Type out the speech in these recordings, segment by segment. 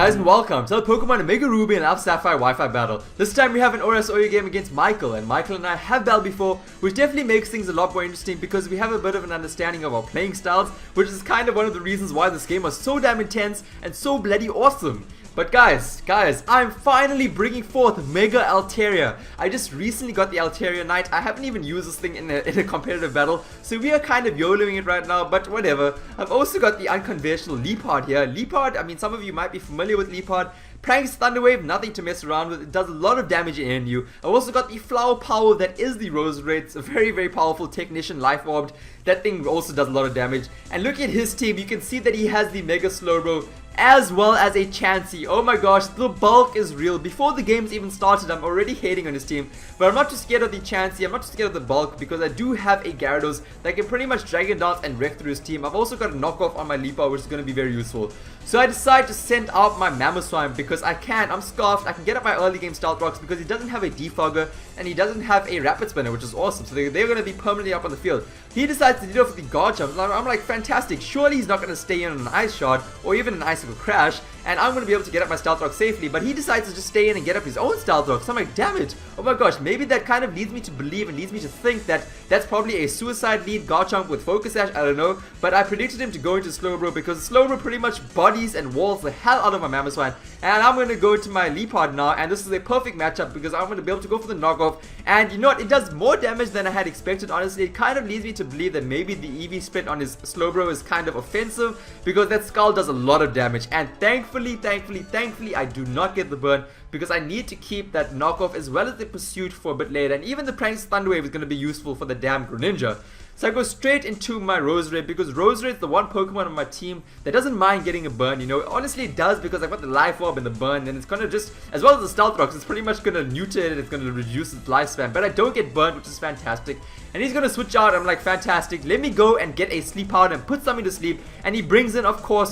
guys, and welcome to the Pokemon Omega Ruby and Alpha Sapphire Wi-Fi battle. This time we have an OS Oyo game against Michael, and Michael and I have battled before, which definitely makes things a lot more interesting because we have a bit of an understanding of our playing styles, which is kind of one of the reasons why this game was so damn intense and so bloody awesome. But guys, I'm finally bringing forth Mega Altaria. I just recently got the Altaria Knight. I haven't even used this thing in a competitive battle, so we are kind of YOLOing it right now, but whatever. I've also got the unconventional Leopard here. Leopard, I mean, some of you might be familiar with Leopard. Pranks Thunder Wave, nothing to mess around with. It does a lot of damage in you. I've also got the Flower Power that is the Rose Red. It's a very, very powerful Technician Life Orb. That thing also does a lot of damage. And look at his team. You can see that he has the Mega Slowbro as well as a Chansey. Oh my gosh, the bulk is real. Before the game's even started, I'm already hating on his team. But I'm not too scared of the Chansey, I'm not too scared of the bulk because I do have a Gyarados that can pretty much Dragon Dance and wreck through his team. I've also got a knockoff on my Leopard, which is going to be very useful. So I decide to send out my Mamoswine because I can. I'm scarfed. I can get up my early game Stealth Rocks because he doesn't have a Defogger and he doesn't have a Rapid Spinner, which is awesome. So they're going to be permanently up on the field. He decides to lead off with the Guard Jump. I'm like, fantastic. Surely he's not going to stay in on an Ice Shard or even an Icicle Crash, and I'm going to be able to get up my Stealth Rock safely. But he decides to just stay in and get up his own Stealth Rock. So I'm like, damn it. Oh my gosh, maybe that kind of leads me to believe and leads me to think that that's probably a suicide lead Guard Jump with Focus Sash. I don't know. But I predicted him to go into Slowbro because Slowbro pretty much bodies and walls the hell out of my Mamoswine. And I'm going to go to my Leopard now, and this is a perfect matchup because I'm going to be able to go for the knockoff. And you know what, it does more damage than I had expected. Honestly, it kind of leads me to believe that maybe the EV split on his Slowbro is kind of offensive because that Skull does a lot of damage. And thankfully I do not get the burn because I need to keep that knockoff as well as the pursuit for a bit later. And even the Pranks Thunder Wave is going to be useful for the damn Greninja. So I go straight into my Rose Red because Rose Red is the one Pokemon on my team that doesn't mind getting a burn, you know. Honestly, it does because I've got the Life Orb and the burn, and it's gonna just, as well as the Stealth Rocks, it's pretty much gonna neuter it and it's gonna reduce its lifespan. But I don't get burned, which is fantastic. And he's gonna switch out. I'm like, fantastic. Let me go and get a Sleep Powder and put something to sleep. And he brings in, of course,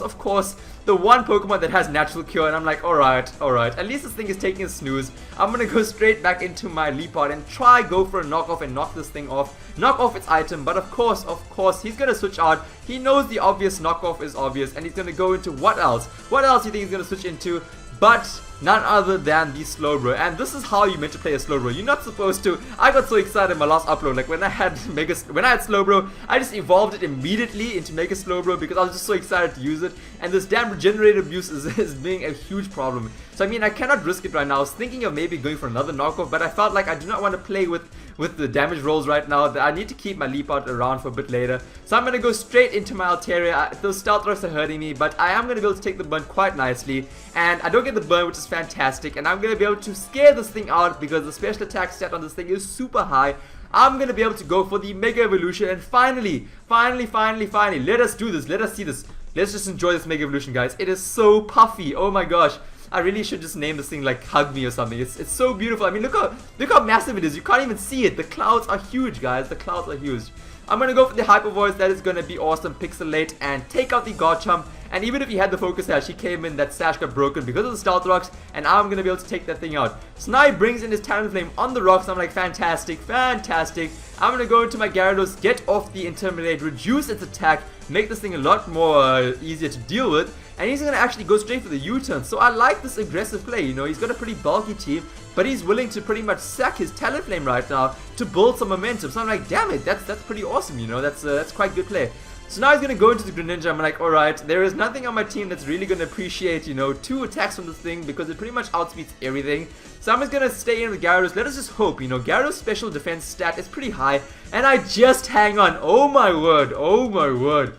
the one Pokemon that has Natural Cure. And I'm like, alright. At least this thing is taking a snooze. I'm gonna go straight back into my Leopard and go for a knockoff and knock this thing off. Knock off its item. But of course, he's gonna switch out. He knows the obvious knockoff is obvious. And he's gonna go into what else? What else do you think he's gonna switch into? But none other than the Slowbro. And this is how you meant to play a Slowbro. You're not supposed to. I got so excited in my last upload. Like when I had Slowbro, I just evolved it immediately into Mega Slowbro because I was just so excited to use it. And this damn regenerative abuse is being a huge problem. So I mean, I cannot risk it right now. I was thinking of maybe going for another knockoff, but I felt like I do not want to play with the damage rolls right now. I need to keep my Leopard around for a bit later. So I'm going to go straight into my Altaria. Those Stealth Rocks are hurting me, but I am going to be able to take the burn quite nicely. And I don't get the burn, which is fantastic. And I'm going to be able to scare this thing out because the special attack stat on this thing is super high. I'm going to be able to go for the Mega Evolution. And finally, let us do this. Let us see this. Let's just enjoy this Mega Evolution, guys. It is so puffy. Oh my gosh. I really should just name this thing like Hug Me or something. It's so beautiful. I mean, look how massive it is. You can't even see it. The clouds are huge, guys. The clouds are huge. I'm going to go for the Hyper Voice. That is going to be awesome. Pixelate and take out the Garchomp. And even if he had the Focus Sash, he came in, that Sash got broken because of the Stealth Rocks. And I'm going to be able to take that thing out. So now he brings in his Talonflame on the rocks. I'm like, fantastic. I'm going to go into my Gyarados, get off the Intimidate, reduce its attack, make this thing a lot more easier to deal with. And he's going to actually go straight for the U-turn. So I like this aggressive play, you know. He's got a pretty bulky team, but he's willing to pretty much sack his Talonflame right now to build some momentum. So I'm like, damn it, that's pretty awesome, you know. That's quite good play. So now he's going to go into the Greninja. I'm like, alright, there is nothing on my team that's really going to appreciate, you know, 2 attacks from this thing because it pretty much outspeeds everything. So I'm just going to stay in with Gyarados. Let us just hope, you know, Gyarados' special defense stat is pretty high. And I just hang on. Oh my word.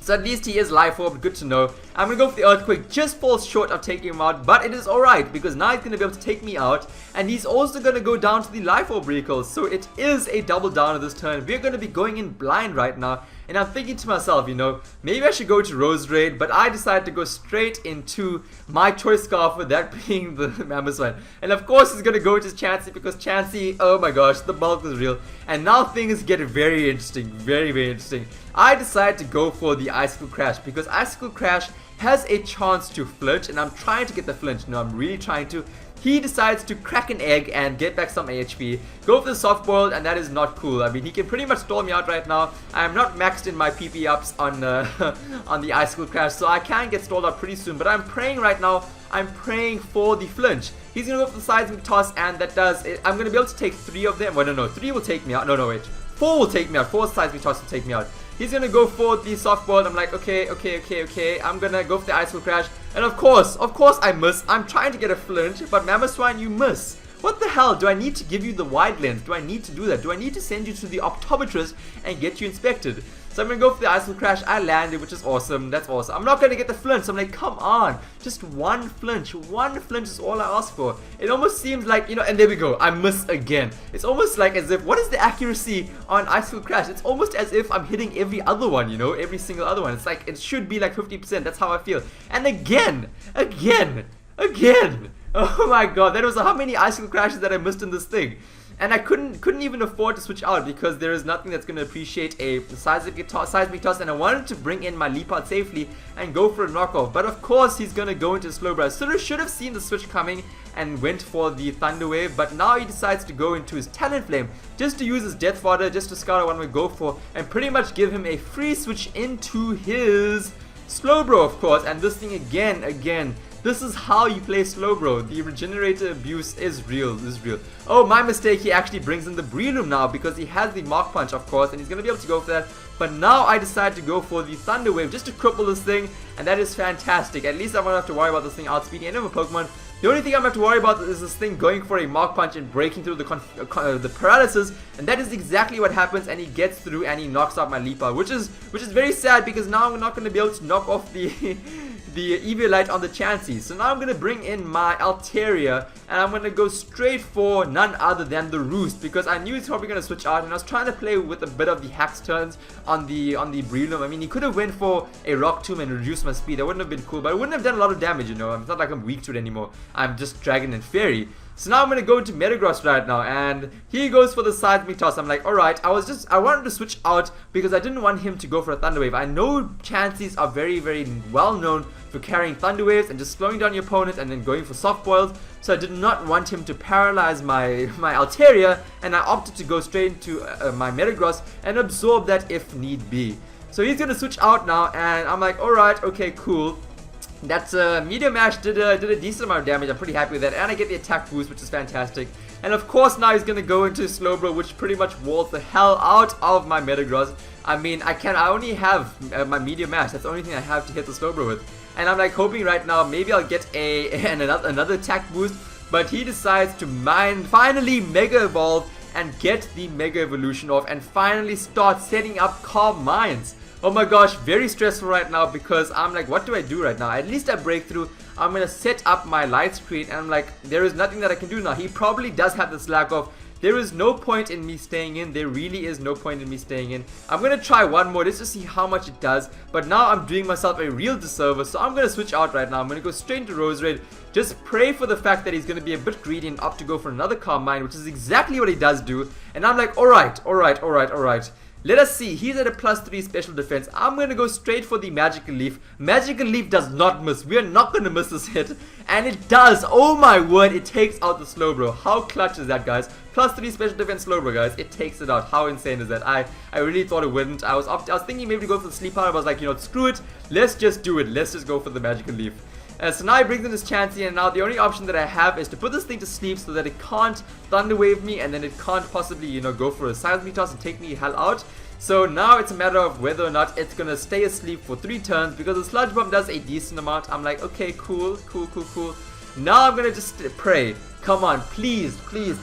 So at least he is Life Orb, good to know. I'm going to go for the Earthquake, just falls short of taking him out, but it is alright because now he's going to be able to take me out. And he's also going to go down to the Life Orb recall, so it is a double down of this turn. We're going to be going in blind right now. And I'm thinking to myself, you know, maybe I should go to Rose Raid, but I decided to go straight into my choice Scarfer, that being the Mamoswine. And of course he's going to go to Chansey because Chansey, oh my gosh, the bulk is real. And now things get very interesting, very interesting. I decided to go for the Icicle Crash because Icicle Crash has a chance to flinch, and I'm trying to get the flinch. No, I'm really trying to. he decides to crack an egg and get back some HP, go for the soft boiled, and that is not cool. I mean, he can pretty much stall me out right now. I am not maxed in my PP ups on on the icicle crash, so I can get stalled out pretty soon. But I'm praying right now. I'm praying for the flinch. He's gonna go for the seismic toss, and that does it. I'm gonna be able to take 3 of them. Well, no, 3 will take me out. No, wait. 4 will take me out. 4 seismic toss will take me out. He's gonna go for the soft boiled. I'm like, okay. I'm gonna go for the icicle crash, and of course, I miss. I'm trying to get a flinch, but Mammoth Swine, you miss. What the hell? Do I need to give you the wide lens? Do I need to do that? Do I need to send you to the optometrist and get you inspected? So I'm gonna go for the icicle crash. I landed, which is awesome. That's awesome. I'm not gonna get the flinch. So I'm like, come on, just one flinch. One flinch is all I ask for. It almost seems like, you know, and there we go. I miss again. It's almost like as if, what is the accuracy on icicle crash? It's almost as if I'm hitting every other one, you know, every single other one. It's like it should be like 50%. That's how I feel. And again. Oh my god, that was how many icicle crashes that I missed in this thing. And I couldn't even afford to switch out because there is nothing that's going to appreciate a seismic toss, and I wanted to bring in my leap out safely and go for a knockoff. But of course he's going to go into slow brush. So I should have seen the switch coming and went for the thunder wave, but now he decides to go into his talent flame just to use his death fodder, just to scout out what I'm going to go for and pretty much give him a free switch into his Slowbro, of course. And this thing again, this is how you play Slowbro. The regenerator abuse is real, Oh, my mistake, he actually brings in the Breloom now because he has the Mark Punch, of course, and he's going to be able to go for that. But now I decide to go for the Thunder Wave just to cripple this thing, and that is fantastic. At least I won't have to worry about this thing outspeeding any of a Pokemon. The only thing I'm going to have to worry about is this thing going for a Mark Punch and breaking through the paralysis, and that is exactly what happens, and he gets through and he knocks out my Leaper, which is very sad because now I'm not going to be able to knock off the the Eviolite on the Chansey. So now I'm going to bring in my Altaria, and I'm going to go straight for none other than the Roost because I knew he's probably going to switch out, and I was trying to play with a bit of the hacks turns on the Breloom. I mean, he could have went for a Rock Tomb and reduced my speed. That wouldn't have been cool, but it wouldn't have done a lot of damage, you know. It's not like I'm weak to it anymore. I'm just Dragon and Fairy. So now I'm going to go into Metagross right now, and he goes for the Seismic Toss. I'm like, alright, I wanted to switch out because I didn't want him to go for a Thunder Wave. I know Chanseys are very, very well known for carrying Thunder Waves and just slowing down your opponent and then going for Soft Boils. So I did not want him to paralyze my Altaria, and I opted to go straight into my Metagross and absorb that if need be. So he's going to switch out now, and I'm like, alright, okay, cool. That Meteor Mash did a decent amount of damage. I'm pretty happy with that, and I get the attack boost, which is fantastic. And of course now he's gonna go into Slowbro, which pretty much walls the hell out of my Metagross. I mean, I only have my Meteor Mash. That's the only thing I have to hit the Slowbro with. And I'm like hoping right now maybe I'll get another attack boost, but he decides to finally Mega Evolve and get the Mega Evolution off and finally start setting up Calm Minds. Oh my gosh, very stressful right now because I'm like, what do I do right now? At least I break through. I'm going to set up my light screen, and I'm like, there is nothing that I can do now. He probably does have the slack off. There is no point in me staying in. There really is no point in me staying in. I'm going to try one more just to see how much it does. But now I'm doing myself a real disservice, so I'm going to switch out right now. I'm going to go straight into Rose Red. Just pray for the fact that he's going to be a bit greedy and opt to go for another Calm Mind, which is exactly what he does do. And I'm like, alright. Let us see. He's at a +3 special defense. I'm going to go straight for the Magical Leaf. Magical Leaf does not miss. We are not going to miss this hit. And it does. Oh my word. It takes out the Slowbro. How clutch is that, guys? +3 special defense Slowbro, guys. It takes it out. How insane is that? I really thought it wouldn't. I was thinking maybe to go for the Sleep Powder. I was like, you know, screw it. Let's just do it. Let's just go for the Magical Leaf. So now he brings in this Chansey, and now the only option that I have is to put this thing to sleep so that it can't Thunder Wave me, and then it can't possibly, you know, go for a Seismic Toss and take me hell out. So now it's a matter of whether or not it's gonna stay asleep for 3 turns because the Sludge Bomb does a decent amount. I'm like, okay, cool. Now I'm gonna just pray. Come on, please,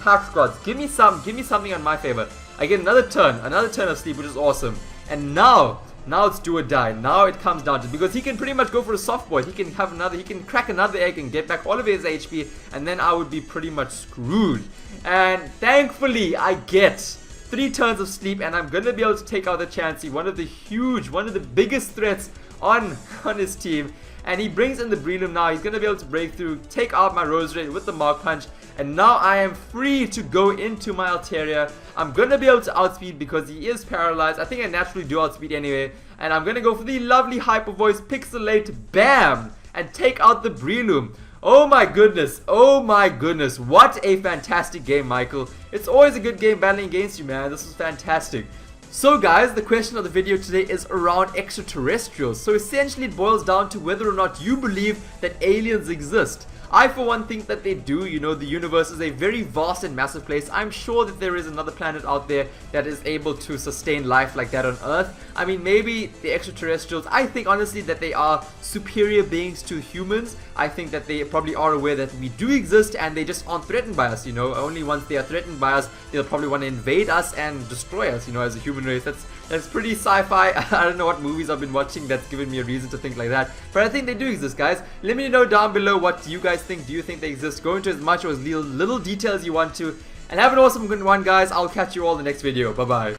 Pack Squads, give me something on my favor. I get another turn of sleep, which is awesome. And now it's do or die. Now it comes down to, because he can pretty much go for a soft boil. He can crack another egg and get back all of his HP, and then I would be pretty much screwed. And thankfully I get 3 turns of sleep, and I'm gonna be able to take out the Chansey, one of the biggest threats on his team. And he brings in the Breloom now. He's gonna be able to break through, take out my Rose Ray with the Mark Punch, and now I am free to go into my Altaria. I'm gonna be able to outspeed because he is paralyzed. I think I naturally do outspeed anyway, and I'm gonna go for the lovely Hyper Voice, Pixelate, bam, and take out the Breloom. Oh my goodness, oh my goodness, what a fantastic game, Michael. It's always a good game battling against you, man. This was fantastic. So guys, the question of the video today is around extraterrestrials. So essentially it boils down to whether or not you believe that aliens exist. I for one think that they do. You know, the universe is a very vast and massive place. I'm sure that there is another planet out there that is able to sustain life like that on Earth. I mean, maybe the extraterrestrials, I think honestly that they are superior beings to humans. I think that they probably are aware that we do exist and they just aren't threatened by us, you know. Only once they are threatened by us, they'll probably want to invade us and destroy us, you know, as a human race. That's pretty sci-fi. I don't know what movies I've been watching that's given me a reason to think like that. But I think they do exist, guys. Let me know down below what you guys think. Do you think they exist? Go into as much or as little detail as you want to. And have an awesome good one, guys. I'll catch you all in the next video. Bye-bye.